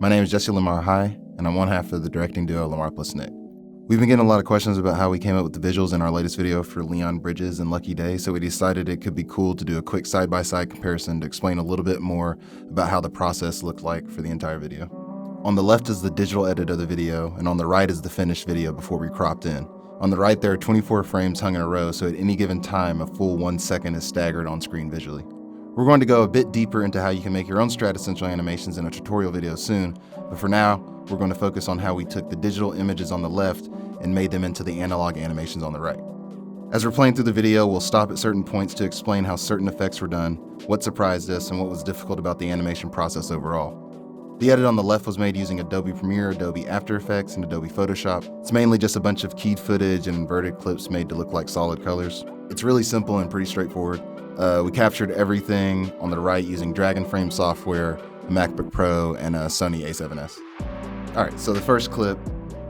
My name is Jesse Lamar High, and I'm one half of the directing duo Lamar plus Nick. We've been getting a lot of questions about how we came up with the visuals in our latest video for Leon Bridges and Lucky Daye, so we decided it could be cool to do a quick side-by-side comparison to explain a little bit more about how the process looked like for the entire video. On the left is the digital edit of the video, and on the right is the finished video before we cropped in. On the right, there are 24 frames hung in a row, so at any given time, a full 1 second is staggered on screen visually. We're going to go a bit deeper into how you can make your own Stratastencil animations in a tutorial video soon, but for now, we're going to focus on how we took the digital images on the left and made them into the analog animations on the right. As we're playing through the video, we'll stop at certain points to explain how certain effects were done, what surprised us, and what was difficult about the animation process overall. The edit on the left was made using Adobe Premiere, Adobe After Effects, and Adobe Photoshop. It's mainly just a bunch of keyed footage and inverted clips made to look like solid colors. It's really simple and pretty straightforward. We captured everything on the right using Dragon Frame software, a MacBook Pro, and a Sony a7S. Alright, so the first clip.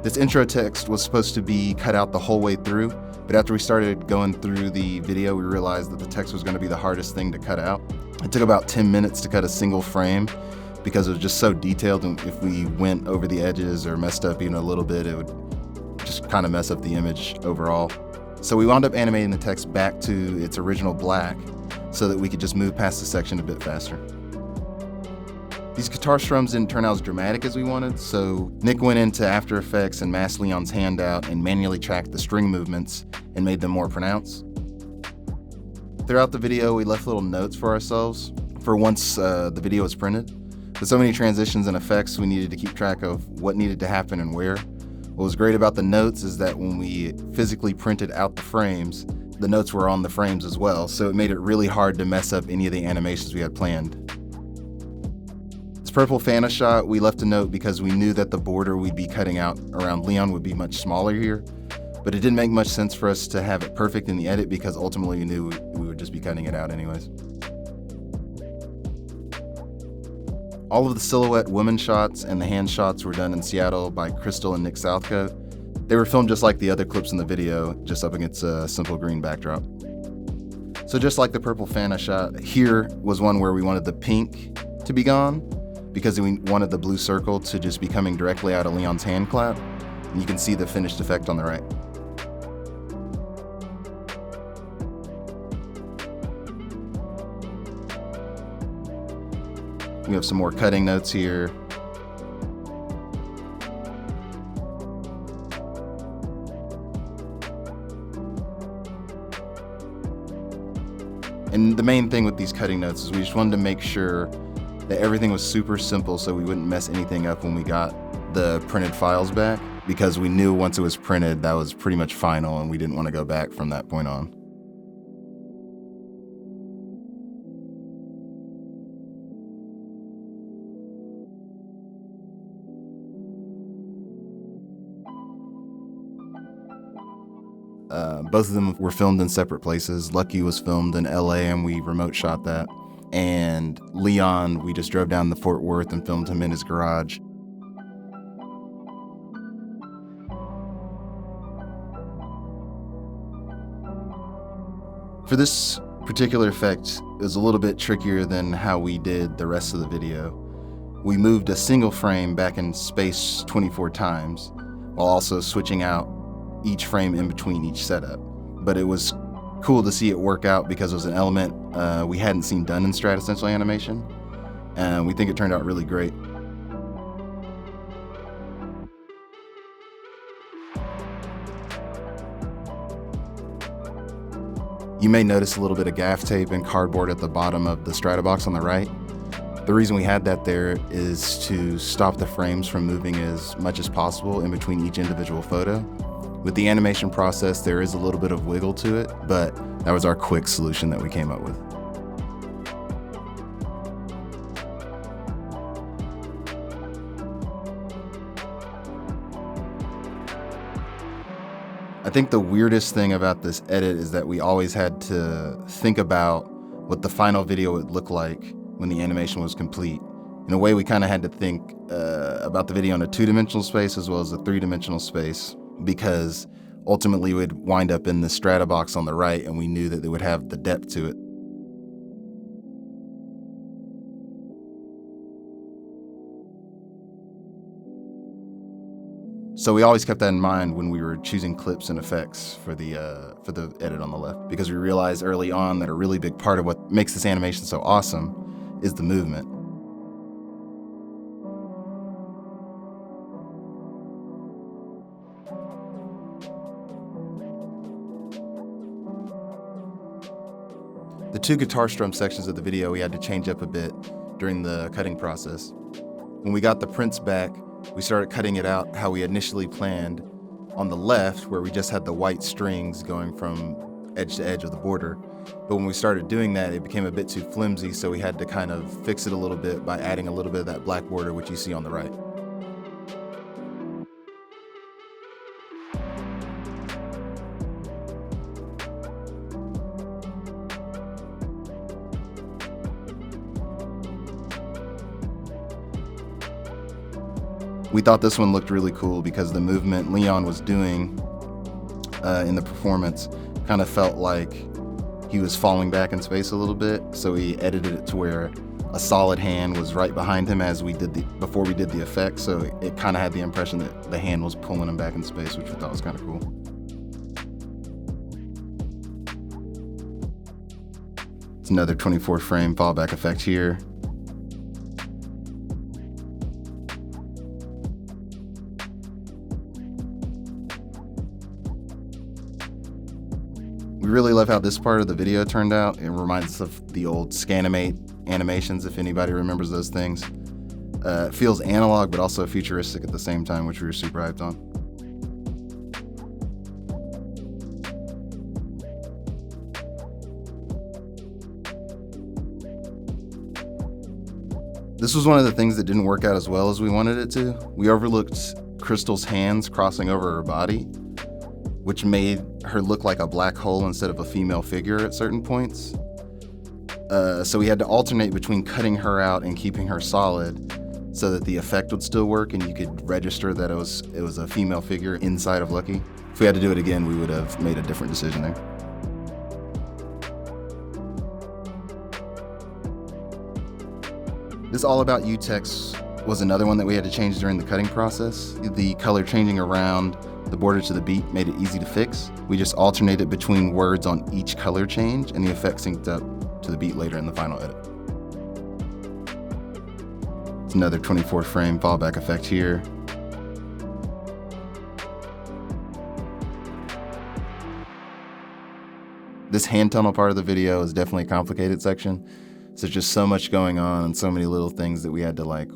This intro text was supposed to be cut out the whole way through, but after we started going through the video, we realized that the text was going to be the hardest thing to cut out. It took about 10 minutes to cut a single frame because it was just so detailed, and if we went over the edges or messed up even a little bit, it would just kind of mess up the image overall. So we wound up animating the text back to its original black so that we could just move past the section a bit faster. These guitar strums didn't turn out as dramatic as we wanted, so Nick went into After Effects and masked Leon's hand out and manually tracked the string movements and made them more pronounced. Throughout the video, we left little notes for ourselves for once the video was printed. With so many transitions and effects, we needed to keep track of what needed to happen and where. What was great about the notes is that when we physically printed out the frames, the notes were on the frames as well, so it made it really hard to mess up any of the animations we had planned. This purple Fanta shot, we left a note because we knew that the border we'd be cutting out around Leon would be much smaller here, but it didn't make much sense for us to have it perfect in the edit because ultimately we knew we would just be cutting it out anyways. All of the silhouette woman shots and the hand shots were done in Seattle by Crystal and Nick Southcote. They were filmed just like the other clips in the video, just up against a simple green backdrop. So just like the purple Fanta shot, here was one where we wanted the pink to be gone because we wanted the blue circle to just be coming directly out of Leon's hand clap. And you can see the finished effect on the right. We have some more cutting notes here. And the main thing with these cutting notes is we just wanted to make sure that everything was super simple so we wouldn't mess anything up when we got the printed files back, because we knew once it was printed that was pretty much final and we didn't want to go back from that point on. Both of them were filmed in separate places. Lucky was filmed in LA and we remote shot that. And Leon, we just drove down to Fort Worth and filmed him in his garage. For this particular effect, it was a little bit trickier than how we did the rest of the video. We moved a single frame back in space 24 times, while also switching out each frame in between each setup. But it was cool to see it work out because it was an element we hadn't seen done in Stratastencil animation, and we think it turned out really great. You may notice a little bit of gaff tape and cardboard at the bottom of the strata box on the right. The reason we had that there is to stop the frames from moving as much as possible in between each individual photo. With the animation process, there is a little bit of wiggle to it, but that was our quick solution that we came up with. I think the weirdest thing about this edit is that we always had to think about what the final video would look like when the animation was complete. In a way, we kind of had to think about the video in a two-dimensional space as well as a three-dimensional space, because ultimately we'd wind up in the strata box on the right and we knew that it would have the depth to it. So we always kept that in mind when we were choosing clips and effects for the edit on the left, because we realized early on that a really big part of what makes this animation so awesome is the movement. The 2 guitar strum sections of the video we had to change up a bit during the cutting process. When we got the prints back, we started cutting it out how we initially planned on the left, where we just had the white strings going from edge to edge of the border. But when we started doing that, it became a bit too flimsy, so we had to kind of fix it a little bit by adding a little bit of that black border, which you see on the right. We thought this one looked really cool because the movement Leon was doing in the performance kind of felt like he was falling back in space a little bit. So we edited it to where a solid hand was right behind him before we did the effect. So it kind of had the impression that the hand was pulling him back in space, which we thought was kind of cool. It's another 24 frame fallback effect here. We really love how this part of the video turned out. It reminds us of the old Scanimate animations, if anybody remembers those things. It feels analog, but also futuristic at the same time, which we were super hyped on. This was one of the things that didn't work out as well as we wanted it to. We overlooked Crystal's hands crossing over her body, which made her look like a black hole instead of a female figure at certain points. So we had to alternate between cutting her out and keeping her solid so that the effect would still work and you could register that it was a female figure inside of Lucky. If we had to do it again, we would have made a different decision there. This All About You text was another one that we had to change during the cutting process. The color changing around the border to the beat made it easy to fix. We just alternated between words on each color change, and the effect synced up to the beat later in the final edit. It's another 24 frame fallback effect here. This hand tunnel part of the video is definitely a complicated section. So there's just so much going on and so many little things that we had to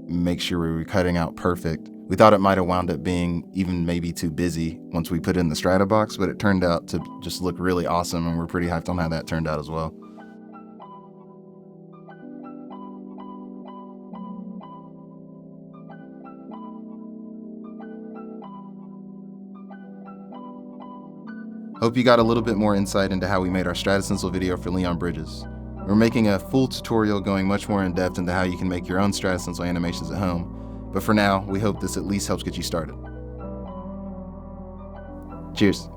make sure we were cutting out perfect. We thought it might have wound up being even maybe too busy once we put it in the Strata box, but it turned out to just look really awesome, and we're pretty hyped on how that turned out as well. Hope you got a little bit more insight into how we made our Stratastencil video for Leon Bridges. We're making a full tutorial going much more in depth into how you can make your own Stratastencil animations at home. But for now, we hope this at least helps get you started. Cheers.